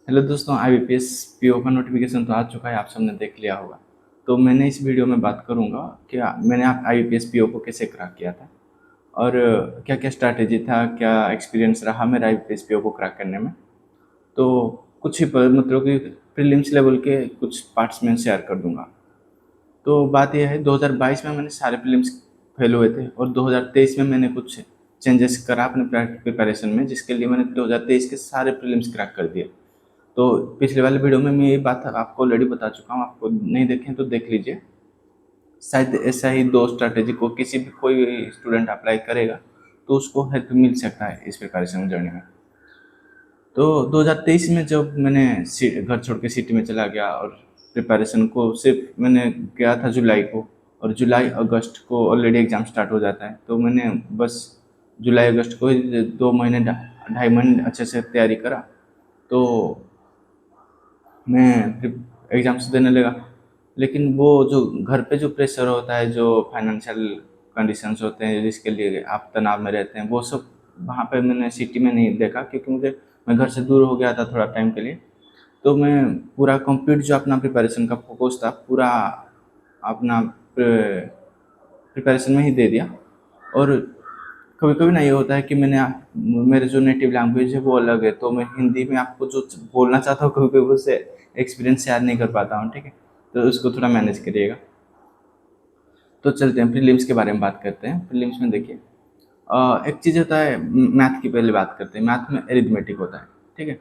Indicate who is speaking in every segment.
Speaker 1: Hello दोस्तों, IBPS PO का notification तो आ चुका है, आप सबने देख लिया होगा। तो मैंने इस वीडियो में बात करूंगा कि मैंने आप आईबीपीएस पीओ को कैसे क्रैक किया था और क्या क्या स्ट्रैटेजी था, क्या एक्सपीरियंस रहा मेरा आईबीपीएस पीओ को क्रैक करने में। तो कुछ ही मतलब कि प्रीलिम्स लेवल के कुछ पार्ट्स में शेयर कर दूंगा। तो बात यह है, 2022 में मैंने सारे प्रीलिम्स फेल हुए थे और 2023 में मैंने कुछ चेंजेस करा अपने प्रिपरेशन में, जिसके लिए मैंने 2023 के सारे प्रीलिम्स क्रैक कर दिए। तो पिछले वाले वीडियो में मैं ये बात आपको ऑलरेडी बता चुका हूँ, आपको नहीं देखें तो देख लीजिए। शायद ऐसा ही दो स्ट्रैटेजी को किसी भी कोई स्टूडेंट अप्लाई करेगा तो उसको हेल्प मिल सकता है इस प्रिपरेशन जर्नी में। तो 2023 में जब मैंने घर छोड़ के सिटी में चला गया और प्रिपरेशन को सिर्फ मैंने गया था जुलाई को, और जुलाई अगस्त को ऑलरेडी एग्ज़ाम स्टार्ट हो जाता है। तो मैंने बस जुलाई अगस्त को ही 2 महीने 2.5 महीने अच्छे से तैयारी करा। तो मैं फिर एग्ज़ाम्स देने लगा। लेकिन वो जो घर पे जो प्रेशर होता है, जो फाइनेंशियल कंडीशंस होते हैं जिसके लिए आप तनाव में रहते हैं, वो सब वहाँ पे मैंने सिटी में नहीं देखा, क्योंकि मैं घर से दूर हो गया था थोड़ा टाइम के लिए। तो मैं पूरा कंप्लीट जो अपना प्रिपरेशन का फोकस था, पूरा अपना प्रिपरेशन में ही दे दिया। और कभी कभी ना ये होता है कि मेरे जो नेटिव लैंग्वेज है वो अलग है, तो मैं हिंदी में आपको जो बोलना चाहता हूँ कभी कभी उससे एक्सपीरियंस शेयर नहीं कर पाता हूँ, ठीक है। तो उसको थोड़ा मैनेज करिएगा। तो चलते हैं प्रीलिम्स के बारे में बात करते हैं। प्रीलिम्स में देखिए, एक चीज़ होता है, मैथ की पहले बात करते हैं। मैथ में एरिथमेटिक होता है, ठीक है।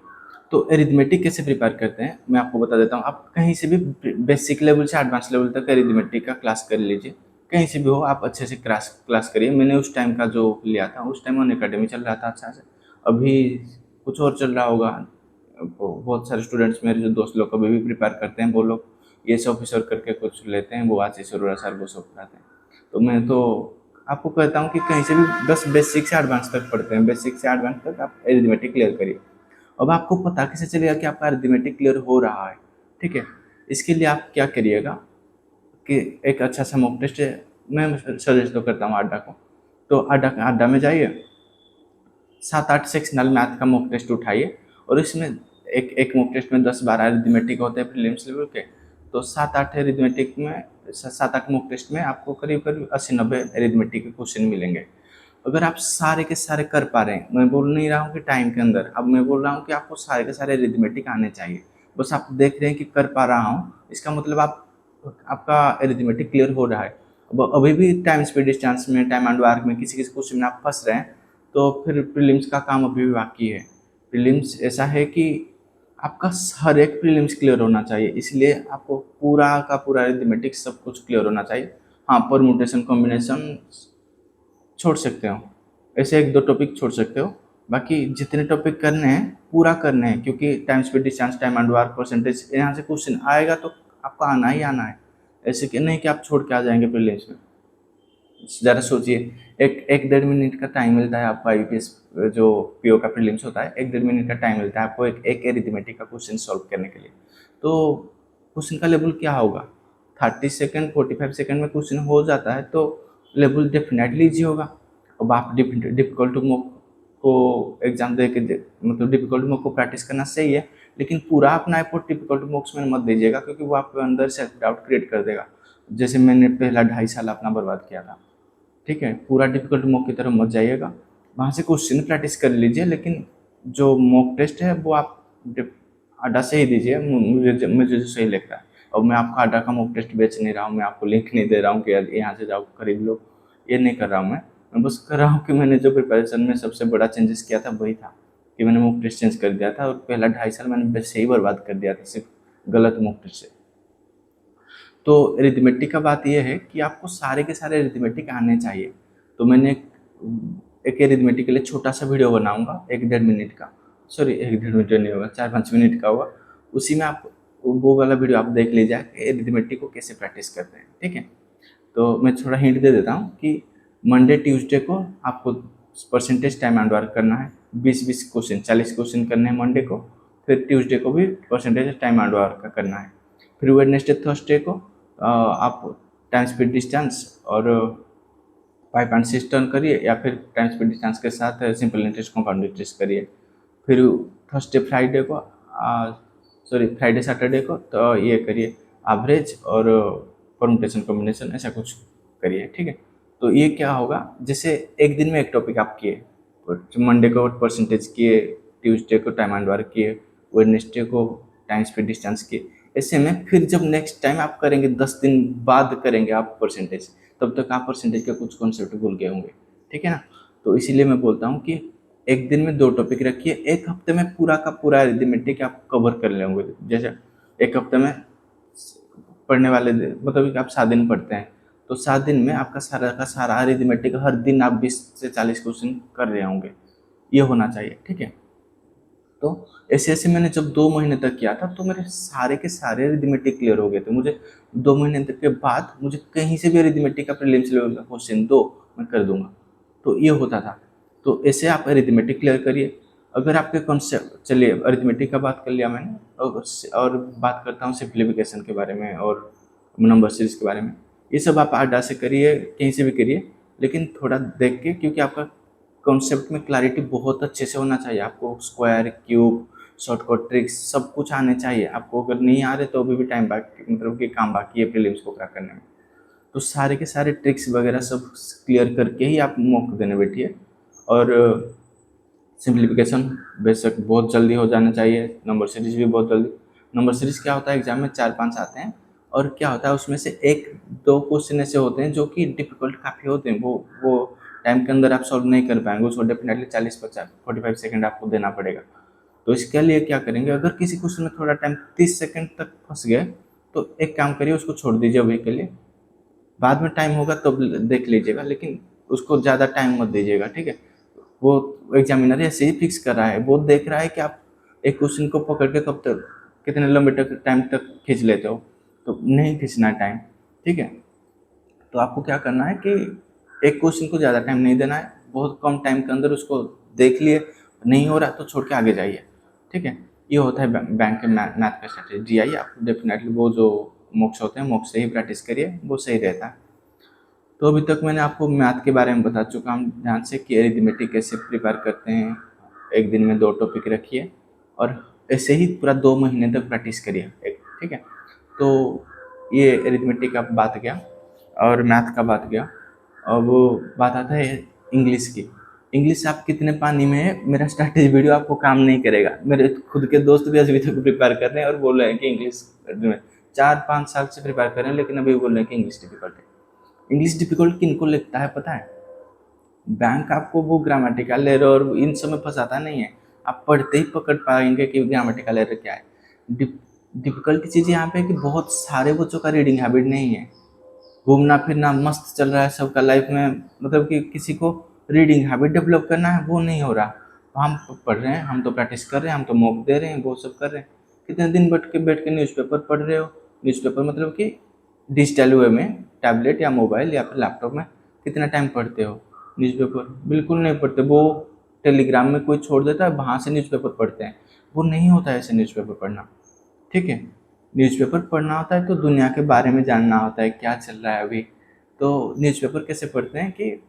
Speaker 1: तो एरिथमेटिक कैसे प्रिपेयर करते हैं मैं आपको बता देता हूँ। आप कहीं से भी बेसिक लेवल से एडवांस लेवल तक एरिथमेटिक का क्लास कर लीजिए, कहीं से भी हो आप अच्छे से क्लास क्लास करिए। मैंने उस टाइम का जो लिया था, उस टाइम ऑन अकेडमी चल रहा था अच्छा से। अभी कुछ और चल रहा होगा। बहुत सारे स्टूडेंट्स मेरे जो दोस्त लोग अभी भी प्रिपेयर करते हैं, वो लोग ये सब ऑफिसर करके कुछ लेते हैं, वो आशीष अरोड़ा सर वो सब कराते हैं। तो मैं तो आपको कहता हूँ कि कहीं से भी बस बेसिक से एडवांस तक पढ़ते हैं, बेसिक से एडवांस तक आप एरिथमेटिक क्लियर करिए। अब आपको पता कैसे चलेगा कि आपका अरिथमेटिक क्लियर हो रहा है, ठीक है। इसके लिए आप क्या करिएगा कि एक अच्छा सा मॉक टेस्ट है, मैं सजेस्ट तो करता हूँ अड्डा को। तो अड्डा अड्डा में जाइए, 7-8 सेक्शनल मैथ का मॉक टेस्ट उठाइए, और इसमें एक एक मॉक टेस्ट में 10-12 अरिथमेटिक होते हैं प्रीलिम्स लेवल के। तो 7-8 अरिथमेटिक में 7-8 मॉक टेस्ट में आपको करीब करीब 80-90 अरिथमेटिक के क्वेश्चन मिलेंगे। अगर आप सारे के सारे कर पा रहे हैं, मैं बोल नहीं रहा हूँ कि टाइम के अंदर, अब मैं बोल रहा हूँ कि आपको सारे के सारे अरिथमेटिक आने चाहिए। बस आप देख रहे हैं कि कर पा रहा हूँ, इसका मतलब आपका अरिथमेटिक क्लियर हो रहा है। अब अभी भी टाइम स्पीड डिस्टेंस में, टाइम एंड वर्क में किसी किसी क्वेश्चन में आप फंस रहे हैं, तो फिर प्रीलिम्स का काम अभी भी बाकी है। प्रीलिम्स ऐसा है कि आपका हर एक प्रीलिम्स क्लियर होना चाहिए, इसलिए आपको पूरा का पूरा अरिथमेटिक सब कुछ क्लियर होना चाहिए। हाँ, परमुटेशन कॉम्बिनेशन छोड़ सकते हो, ऐसे एक दो टॉपिक छोड़ सकते हो, बाकी जितने टॉपिक करने हैं पूरा करने हैं, क्योंकि time speed distance, time and work, percentage, यहाँ से क्वेश्चन आएगा तो आपको आना ही आना है। ऐसे कि नहीं कि आप छोड़ के आ जाएंगे प्रीलिम्स में। ज़रा सोचिए, एक एक 1.5 मिनट का टाइम मिलता है आपको आईपीएस जो पीओ का प्रीलिम्स होता है, 1-1.5 मिनट का टाइम मिलता है आपको एक एक एरिथमेटिक का क्वेश्चन सॉल्व करने के लिए। तो क्वेश्चन का लेवल क्या होगा, 30 सेकेंड 45 सेकेंड में क्वेश्चन हो जाता है, तो लेवल डेफिनेटली ईजी होगा। अब आप डिफिकल्ट मोक को एग्जाम दे के मतलब डिफिकल्ट मोक को प्रैक्टिस करना सही है, लेकिन पूरा अपना एफर्ट डिफिकल्ट मोक्स में मत दीजिएगा, क्योंकि वो आपके अंदर सेल्फ डाउट क्रिएट कर देगा। जैसे मैंने पहला 2.5 साल अपना बर्बाद किया था, ठीक है। पूरा डिफिकल्ट मॉक की तरफ मत जाइएगा, वहाँ से क्वेश्चन प्रैक्टिस कर लीजिए, लेकिन जो मॉक टेस्ट है वो आप अड्डा से ही दीजिए, मुझे जो सही लगता है। और मैं आपको अड्डा का मॉक टेस्ट बेच नहीं रहा हूँ, मैं आपको लिंक नहीं दे रहा हूँ कि यहाँ से जाओ खरीद लो, ये नहीं कर रहा हूँ मैं बस कर रहा हूँ कि मैंने जो प्रिपरेशन में सबसे बड़ा चेंजेस किया था वही था कि मैंने मॉक टेस्ट चेंज कर दिया था, और पहला 2.5 साल मैंने वैसे ही बर्बाद कर दिया था सिर्फ गलत मॉक टेस्ट से। तो अरिथमेटिक का बात यह है कि आपको सारे के सारे अरिथमेटिक आने चाहिए। तो मैंने एक अरिथमेटिक के लिए छोटा सा वीडियो बनाऊंगा, 1-1.5 मिनट का, सॉरी 1-1.5 मिनट नहीं होगा, 4-5 मिनट का होगा। उसी में आप वो वाला वीडियो आप देख लीजिए अरिथमेटिक को कैसे प्रैक्टिस करते हैं, ठीक है। तो मैं थोड़ा हिंट दे देता हूँ कि मंडे ट्यूसडे को आपको परसेंटेज टाइम एंड वर्क करना है, 20-20 क्वेश्चन, 40 क्वेश्चन करने हैं मंडे को। फिर ट्यूसडे को भी परसेंटेज टाइम एंड वर्क का करना है। फिर वेडनेसडे थर्सडे को आप टाइम स्पीड डिस्टेंस और 5 एंड 6 टर्न करिए, या फिर टाइम स्पीड डिस्टेंस के साथ सिंपल इंटरेस्ट कंपाउंड इंटरेस्ट करिए। फिर थर्सडे फ्राइडे को सॉरी फ्राइडे सैटरडे को तो ये करिए एवरेज और परमुटेशन कॉम्बिनेशन ऐसा कुछ करिए, ठीक है। तो ये क्या होगा, जैसे एक दिन में एक टॉपिक आप किए, मंडे को परसेंटेज किए, ट्यूसडे को टाइम एंड वर्क किए, वेडनेसडे को टाइम स्पीड डिस्टेंस किए। ऐसे में फिर जब नेक्स्ट टाइम आप करेंगे 10 दिन बाद करेंगे आप परसेंटेज, तब तक आप परसेंटेज का कुछ कॉन्सेप्ट भूल गए होंगे, ठीक है ना। तो इसीलिए मैं बोलता हूँ कि एक दिन में 2 टॉपिक रखिए, एक हफ्ते में पूरा का पूरा अरिथमेटिक आप कवर कर लेंगे। जैसे एक हफ्ते में पढ़ने वाले मतलब कि आप 7 दिन पढ़ते हैं, तो 7 दिन में आपका सारा का सारा अरिथमेटिक हर दिन आप 20 से 40 क्वेश्चन कर रहे होंगे, ये होना चाहिए, ठीक है। तो ऐसे ऐसे मैंने जब 2 महीने तक किया था तो मेरे सारे के सारे अरिथमेटिक क्लियर हो गए थे। मुझे 2 महीने तक के बाद मुझे कहीं से भी अरिथमेटिक का प्रीलिम्स लेवल का क्वेश्चन दो, मैं कर दूंगा। तो ये होता था। तो ऐसे आप अरिथमेटिक क्लियर करिए। अगर आपके कॉन्सेप्ट, चलिए अरिथमेटिक का बात कर लिया मैंने, और बात करता हूँ सिंप्लीफिकेशन के बारे में और नंबर सीरीज के बारे में। ये सब आप आडा से करिए, कहीं से भी करिए, लेकिन थोड़ा देख के, क्योंकि आपका कॉन्सेप्ट में क्लैरिटी बहुत अच्छे से होना चाहिए। आपको स्क्वायर, क्यूब, शॉर्टकट ट्रिक्स सब कुछ आने चाहिए। आपको अगर नहीं आ रहे तो अभी भी टाइम बाकी, मतलब कि काम बाकी है प्रीलिम्स को क्रैक करने में। तो सारे के सारे ट्रिक्स वगैरह सब क्लियर करके ही आप मॉक देने बैठिए। और सिंप्लीफिकेशन बेशक बहुत जल्दी हो जाना चाहिए, नंबर सीरीज भी बहुत जल्दी। नंबर सीरीज क्या होता है, एग्जाम में 4-5 आते हैं, और क्या होता है उसमें से 1-2 क्वेश्चन ऐसे होते हैं जो कि डिफिकल्ट काफ़ी होते हैं, वो टाइम के अंदर आप सॉल्व नहीं कर पाएंगे, उसको डेफिनेटली 40-45 सेकंड आपको देना पड़ेगा। तो इसके लिए क्या करेंगे, अगर किसी क्वेश्चन में थोड़ा टाइम 30 सेकंड तक फंस गए तो एक काम करिए, उसको छोड़ दीजिए अभी के लिए, बाद में टाइम होगा तो देख लीजिएगा, लेकिन उसको ज़्यादा टाइम मत दीजिएगा, ठीक है। वो एग्जामिनर ऐसे ही फिक्स कर रहा है, वो देख रहा है कि आप एक क्वेश्चन को पकड़ के कब तक, कितने लंबे तक टाइम तक खींच लेते हो। तो नहीं खींचना है टाइम, ठीक है। तो आपको क्या करना है कि एक क्वेश्चन को ज़्यादा टाइम नहीं देना है, बहुत कम टाइम के अंदर उसको देख लिए, नहीं हो रहा तो छोड़ के आगे जाइए, ठीक है। ये होता है बैंक के मैथ का स्ट्रेटेजी। जीआई आप डेफिनेटली वो जो मॉक्स होते हैं, मॉक्स से ही प्रैक्टिस करिए, वो सही रहता है। तो अभी तक मैंने आपको मैथ के बारे में बता चुका हूँ ध्यान से कि अरिथमेटिक कैसे प्रिपेयर करते हैं। एक दिन में 2 टॉपिक रखिए और ऐसे ही पूरा 2 महीने तक प्रैक्टिस करिए, ठीक है। तो ये अरिथमेटिक का बात गया और मैथ का बात गया। अब वो बात आता है इंग्लिश की। इंग्लिश आप कितने पानी में है, मेरा स्ट्रैटेजी वीडियो आपको काम नहीं करेगा। मेरे खुद के दोस्त भी अभी तक प्रिपेयर कर रहे हैं और बोल रहे हैं कि इंग्लिश में 4-5 साल से प्रिपेयर कर रहे हैं, लेकिन अभी बोल रहे हैं कि इंग्लिश डिफिकल्ट है। इंग्लिश डिफिकल्ट किनको लगता है पता है, बैंक आपको वो ग्रामेटिकल एरर और इन सब में फंसाता नहीं है। आप पढ़ते ही पकड़ पाएंगे कि ग्रामेटिकल एरर क्या है। डिफिकल्ट चीज़ यहाँ पे कि बहुत सारे बच्चों का रीडिंग हैबिट नहीं है। घूमना फिरना मस्त चल रहा है सबका लाइफ में, मतलब कि किसी को रीडिंग हैबिट डेवलप करना है वो नहीं हो रहा। हम पढ़ रहे हैं, हम तो प्रैक्टिस कर रहे हैं, हम तो मॉक दे रहे हैं, वो सब कर रहे हैं। कितने दिन बैठ के न्यूज़पेपर पढ़ रहे हो। न्यूज़पेपर मतलब कि डिजिटल वे में, टैबलेट या मोबाइल या फिर लैपटॉप में कितना टाइम पढ़ते हो न्यूज़पेपर? बिल्कुल नहीं पढ़ते। वो टेलीग्राम में कोई छोड़ देता है, वहाँ से न्यूज़पेपर पढ़ते हैं। वो नहीं होता है ऐसे न्यूज़पेपर पढ़ना, ठीक है। न्यूज़पेपर पढ़ना होता है तो दुनिया के बारे में जानना होता है, क्या चल रहा है अभी। तो न्यूज़पेपर कैसे पढ़ते हैं कि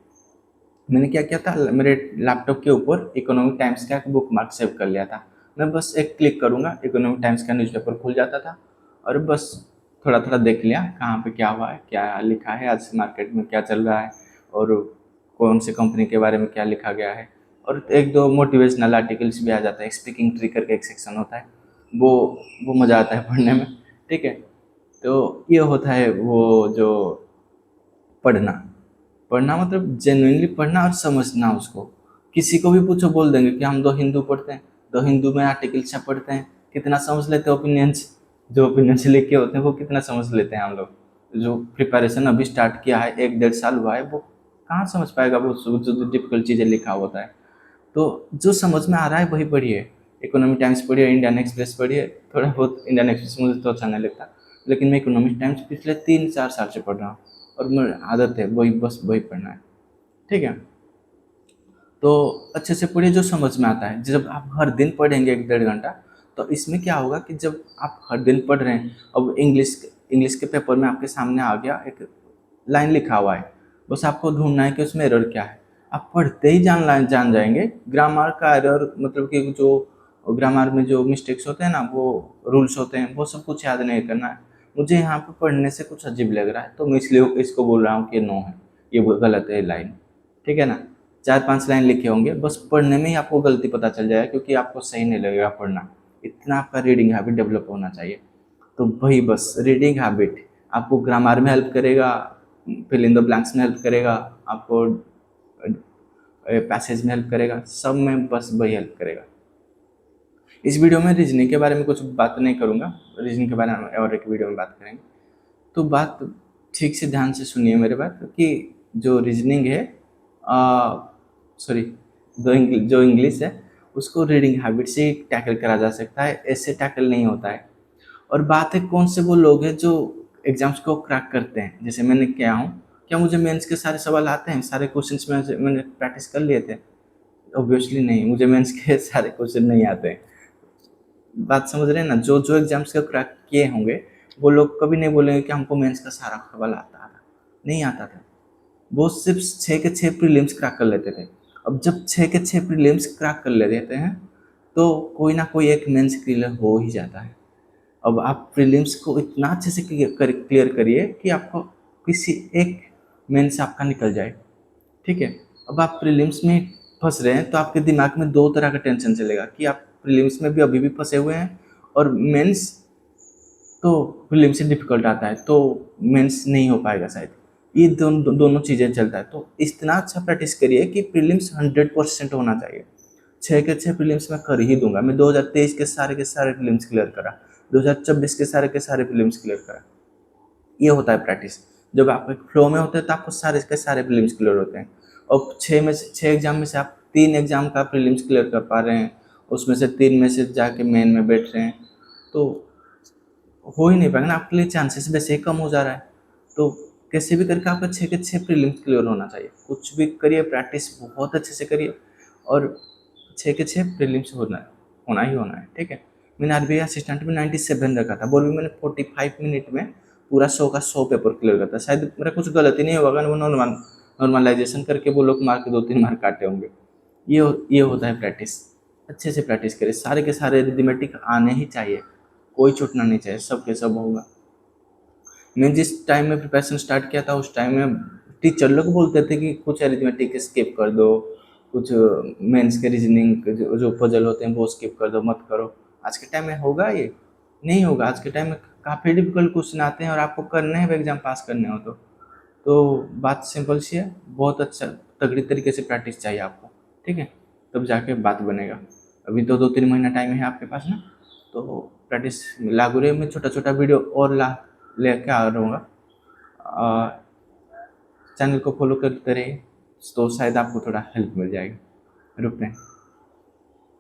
Speaker 1: मैंने क्या किया था, मेरे लैपटॉप के ऊपर इकोनॉमिक टाइम्स का एक बुक मार्क सेव कर लिया था। मैं बस एक क्लिक करूँगा, इकोनॉमिक टाइम्स का न्यूज़पेपर खुल जाता था और बस थोड़ा थोड़ा देख लिया कहाँ पे क्या हुआ है, क्या लिखा है, आज मार्केट में क्या चल रहा है और कौन से कंपनी के बारे में क्या लिखा गया है। और 1-2 मोटिवेशनल आर्टिकल्स भी आ जाता है। स्पीकिंग ट्री करके एक सेक्शन होता है, वो वो मज़ा आता है पढ़ने में, ठीक है। तो ये होता है वो जो पढ़ना। पढ़ना मतलब जेन्युइनली पढ़ना और समझना उसको। किसी को भी पूछो बोल देंगे कि हम 2 हिंदू पढ़ते हैं, 2 हिंदू में आर्टिकल्स सब पढ़ते हैं। कितना समझ लेते हैं ओपिनियंस, जो ओपिनियंस लिखे होते हैं वो कितना समझ लेते हैं हम लोग। जो प्रिपरेशन अभी स्टार्ट किया है, 1-1.5 साल हुआ है, वो कहाँ समझ पाएगा वो जो डिफिकल्ट चीज़ें लिखा होता है। तो जो समझ में आ रहा है वही पढ़िए। इकोनॉमिक टाइम्स पढ़िए, इंडियन एक्सप्रेस पढ़िए। थोड़ा बहुत इंडियन एक्सप्रेस मुझे तो अच्छा नहीं लगता, लेकिन मैं इकोनॉमिक टाइम्स पिछले 3-4 साल से पढ़ रहा हूँ और मेरी आदत है वही, बस वही पढ़ना है, ठीक है। तो अच्छे से पढ़िए जो समझ में आता है। जब आप हर दिन पढ़ेंगे 1-1.5 घंटा, तो इसमें क्या होगा कि जब आप हर दिन पढ़ रहे हैं, अब इंग्लिश के पेपर में आपके सामने आ गया, एक लाइन लिखा हुआ है, बस आपको ढूंढना है कि उसमें एरर क्या है। आप पढ़ते ही जान जाएंगे। ग्रामर का एरर मतलब कि जो और ग्रामर में जो मिस्टेक्स होते हैं ना, वो रूल्स होते हैं, वो सब कुछ याद नहीं करना है। मुझे यहाँ पे पढ़ने से कुछ अजीब लग रहा है, तो मैं इसलिए इसको बोल रहा हूँ कि नो है, ये गलत है लाइन, ठीक है ना। 4-5 लाइन लिखे होंगे, बस पढ़ने में ही आपको गलती पता चल जाएगा, क्योंकि आपको सही नहीं लगेगा पढ़ना। इतना आपका रीडिंग हैबिट डेवलप होना चाहिए। तो वही बस रीडिंग हैबिट आपको ग्रामर में हेल्प करेगा, फिल इन द ब्लैंक्स में हेल्प करेगा, आपको पैसेज में हेल्प करेगा, सब में बस वही हेल्प करेगा। इस वीडियो में रीजनिंग के बारे में कुछ बात नहीं करूँगा, रीजनिंग के बारे में और एक वीडियो में बात करेंगे। तो बात ठीक से ध्यान से सुनिए मेरे बात, कि जो रीजनिंग है, सॉरी, जो इंग्लिश है, उसको रीडिंग हैबिट से टैकल करा जा सकता है, ऐसे टैकल नहीं होता है। और बात है कौन से वो लोग हैं जो एग्जाम्स को क्रैक करते हैं, जैसे मैंने क्या हूँ, क्या मुझे मेंस के सारे सवाल आते हैं, सारे क्वेश्चंस में मैंने प्रैक्टिस कर लिए थे? ऑब्वियसली नहीं, मुझे मेंस के सारे क्वेश्चन नहीं आते हैं। बात समझ रहे हैं ना। जो जो एग्जाम्स का क्रैक किए होंगे, वो लोग कभी नहीं बोलेंगे कि हमको मेंस का सारा सवाल आता था, नहीं आता था। वो सिर्फ 6 के 6 प्रीलिम्स क्रैक कर लेते थे। अब जब 6 के 6 प्रीलिम्स क्रैक कर लेते हैं, तो कोई ना कोई एक मेंस क्लियर हो ही जाता है। अब आप प्रीलिम्स को इतना अच्छे से क्लियर करिए कि आपको किसी एक मेंस आपका निकल जाए, ठीक है। अब आप प्रीलिम्स में फंस रहे हैं, तो आपके दिमाग में दो तरह का टेंशन चलेगा, कि आप प्रीलिम्स में भी अभी भी फंसे हुए हैं, और मेंस तो प्रीलिम्स से डिफिकल्ट आता है, तो मेंस नहीं हो पाएगा शायद। ये दोनों चीज़ें चलता है। तो इतना अच्छा प्रैक्टिस करिए कि प्रीलिम्स 100% होना चाहिए। 6 के 6 प्रीलिम्स मैं कर ही दूंगा। मैं 2023 के सारे प्रीलिम्स क्लियर करा, 2024 के सारे प्रीलिम्स क्लियर करा। ये होता है प्रैक्टिस। जब आप एक फ्लो में होते हैं, तो आपको सारे के सारे प्रीलिम्स क्लियर होते हैं। और 6 एग्जाम में से आप 3 एग्जाम का प्रीलिम्स क्लियर कर पा रहे हैं, उसमें से 3 में से जाके मेन में बैठ रहे हैं, तो हो ही नहीं पाएगा ना, आपके लिए चांसेस वैसे ही कम हो जा रहा है। तो कैसे भी करके आपका 6 के 6 प्रीलिम्स क्लियर होना चाहिए। कुछ भी करिए, प्रैक्टिस बहुत अच्छे से करिए, और 6 के 6 प्रीलिम्स होना ही होना है, ठीक है। मैंने आरबीआई असिस्टेंट में 97 रखा था, बोल भी मैंने 45 मिनट में पूरा 100 का 100 पेपर क्लियर करता। शायद मेरा कुछ गलती नहीं होगा, वो नॉर्मलाइजेशन करके वो लोग मार्क 2-3 मार्क काटे होंगे। ये होता है प्रैक्टिस। अच्छे से प्रैक्टिस करें, सारे के सारे अरिथमेटिक आने ही चाहिए, कोई छूटना नहीं चाहिए, सब के सब होगा। मैं जिस टाइम में प्रिपरेशन स्टार्ट किया था, उस टाइम में टीचर लोग बोलते थे कि कुछ अरिथमेटिक स्किप कर दो, कुछ मेंस के रीजनिंग जो पजल होते हैं वो स्किप कर दो, मत करो। आज के टाइम में होगा ये? नहीं होगा। आज के टाइम में काफ़ी डिफिकल्ट क्वेश्चन आते हैं, और आपको करने हैं एग्जाम पास करने हो तो बात सिंपल सी है। बहुत अच्छा तगड़ी तरीके से प्रैक्टिस चाहिए आपको, ठीक है, तब जाके बात बनेगा। अभी तो 2-3 महीना टाइम है आपके पास ना, तो प्रैक्टिस लागू रहे। मैं छोटा छोटा वीडियो और लेके आ रहूँगा। चैनल को फॉलो करते रहिए, तो शायद आपको थोड़ा हेल्प मिल जाएगा। रुकते हैं।